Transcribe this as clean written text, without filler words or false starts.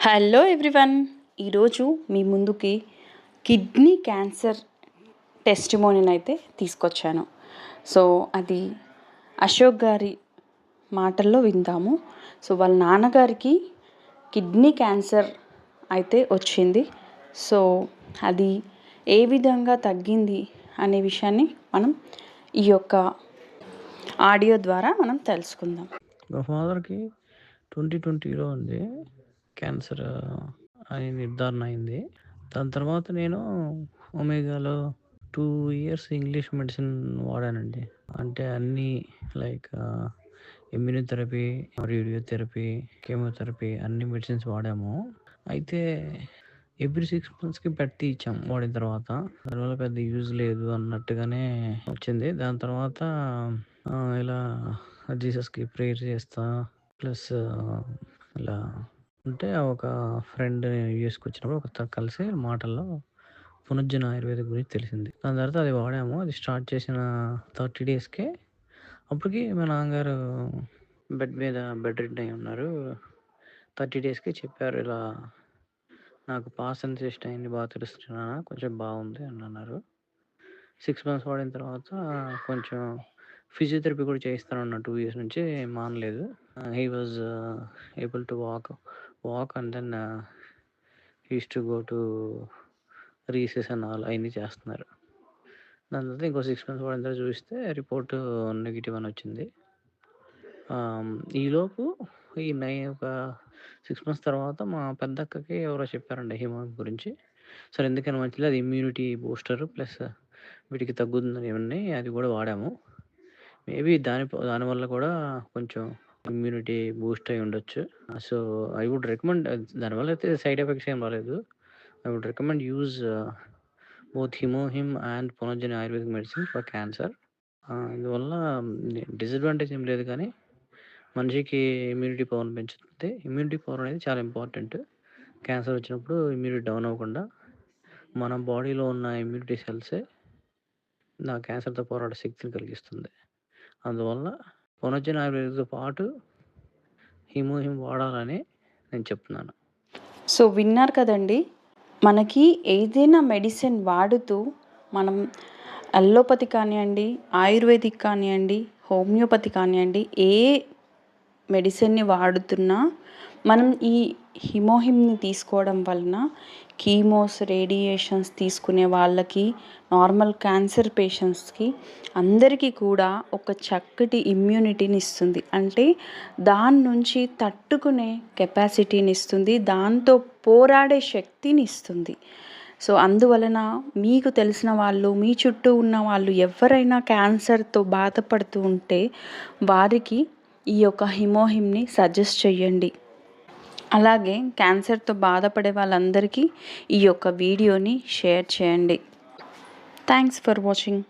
Hello everyone, ఈరోజు మీ ముందుకి kidney cancer టెస్టిమోనీని అయితే తీసుకొచ్చాను. సో అది అశోక్ గారి మాటల్లో విందాము. సో వాళ్ళ నాన్నగారికి కిడ్నీ క్యాన్సర్ అయితే వచ్చింది. సో అది ఏ విధంగా తగ్గింది అనే విషయాన్ని మనం ఈ యొక్క ఆడియో ద్వారా మనం తెలుసుకుందాం. మా ఫాదర్కి 2020లో ఉంది క్యాన్సర్ అని నిర్ధారణ అయింది. దాని తర్వాత నేను ఒమేగాలో 2 ఇయర్స్ ఇంగ్లీష్ మెడిసిన్ వాడానండి. అంటే అన్నీ లైక్ ఇమ్యూనోథెరపీ, రేడియోథెరపీ, కీమోథెరపీ అన్ని మెడిసిన్స్ వాడాము. అయితే ఎవ్రీ 6 మంత్స్కి పెట్టి ఇచ్చాం వాడిన తర్వాత. దానివల్ల పెద్ద యూజ్ లేదు అన్నట్టుగానే వచ్చింది. దాని తర్వాత ఇలా జీసస్కి ప్రేయర్ చేస్తా ప్లస్ ఇలా ఉంటే ఒక ఫ్రెండ్ యూఎస్కి వచ్చినప్పుడు ఒక కలిసి మాటల్లో పునర్జన ఆయుర్వేదిక్ గురించి తెలిసింది. దాని తర్వాత అది వాడాము. అది స్టార్ట్ చేసిన 30 డేస్కే అప్పటికి మా నాన్నగారు బెడ్ రిడ్ అయి ఉన్నారు. 30 డేస్కే చెప్పారు, ఇలా నాకు పాస్ అండ్ సిస్ట్ అయింది, బాగా తెలుస్తున్నా, కొంచెం బాగుంది అని అన్నారు. 6 మంత్స్ వాడిన తర్వాత కొంచెం ఫిజియోథెరపీ కూడా చేయిస్తానన్న 2 ఇయర్స్ నుంచి మానలేదు. He was able to walk and then he's to go to recess and all అవన్నీ చేస్తున్నారు. దాని తర్వాత ఇంకో 6 మంత్స్ వాడిన తర్వాత చూస్తే రిపోర్ట్ నెగిటివ్ అని వచ్చింది. ఈలోపు ఒక 6 మంత్స్ తర్వాత మా పెద్దక్కకి ఎవరో చెప్పారండి హిమోగ్లోబిన్ గురించి. సరే ఎందుకని మంచిది, అది ఇమ్యూనిటీ బూస్టర్ ప్లస్ వీటికి తగ్గుతుందని ఇవన్నీ అది కూడా వాడాము. మేబీ దానివల్ల కూడా కొంచెం ఇమ్యూనిటీ బూస్ట్ అయి ఉండొచ్చు. సో ఐ వుడ్ రికమెండ్, దానివల్ల అయితే సైడ్ ఎఫెక్ట్స్ ఏం రాలేదు. I would recommend use both HemoHIM and Punarjana Ayurvedic medicine for cancer. ఇందువల్ల డిసడ్వాంటేజ్ ఏం లేదు, కానీ మనిషికి ఇమ్యూనిటీ పవర్ని పెంచుతుంది. ఇమ్యూనిటీ పవర్ అనేది చాలా ఇంపార్టెంట్. క్యాన్సర్ వచ్చినప్పుడు ఇమ్యూనిటీ డౌన్ అవ్వకుండా మన బాడీలో ఉన్న ఇమ్యూనిటీ సెల్సే నా క్యాన్సర్తో పోరాడే శక్తిని కలిగిస్తుంది. అందువల్ల పునర్జన ఆయుర్వేదిక్తో పాటు హిమోహిమ్ వాడాలని నేను చెప్తున్నాను. సో విన్నారు కదండి, మనకి ఏదైనా మెడిసిన్ వాడుతూ మనం అల్లోపతి కానివ్వండి, ఆయుర్వేదిక్ కానివ్వండి, హోమియోపతి కానివ్వండి, ఏ మెడిసిన్ని వాడుతున్నా మనం ఈ హిమోహిమ్ని తీసుకోవడం వలన కీమోస్, రేడియేషన్స్ తీసుకునే వాళ్ళకి, నార్మల్ క్యాన్సర్ పేషెంట్స్కి అందరికీ కూడా ఒక చక్కటి ఇమ్యూనిటీని ఇస్తుంది. అంటే దాని నుంచి తట్టుకునే కెపాసిటీని ఇస్తుంది, దాంతో పోరాడే శక్తిని ఇస్తుంది. సో అందువలన మీకు తెలిసిన వాళ్ళు, మీ చుట్టూ ఉన్న వాళ్ళు ఎవరైనా క్యాన్సర్తో బాధపడుతూ ఉంటే వారికి ఈ యొక్క హిమోహిమ్ని సజెస్ట్ చేయండి. అలాగే క్యాన్సర్తో బాధపడే వాళ్ళందరికీ ఈ యొక్క వీడియోని షేర్ చేయండి. Thanks for watching.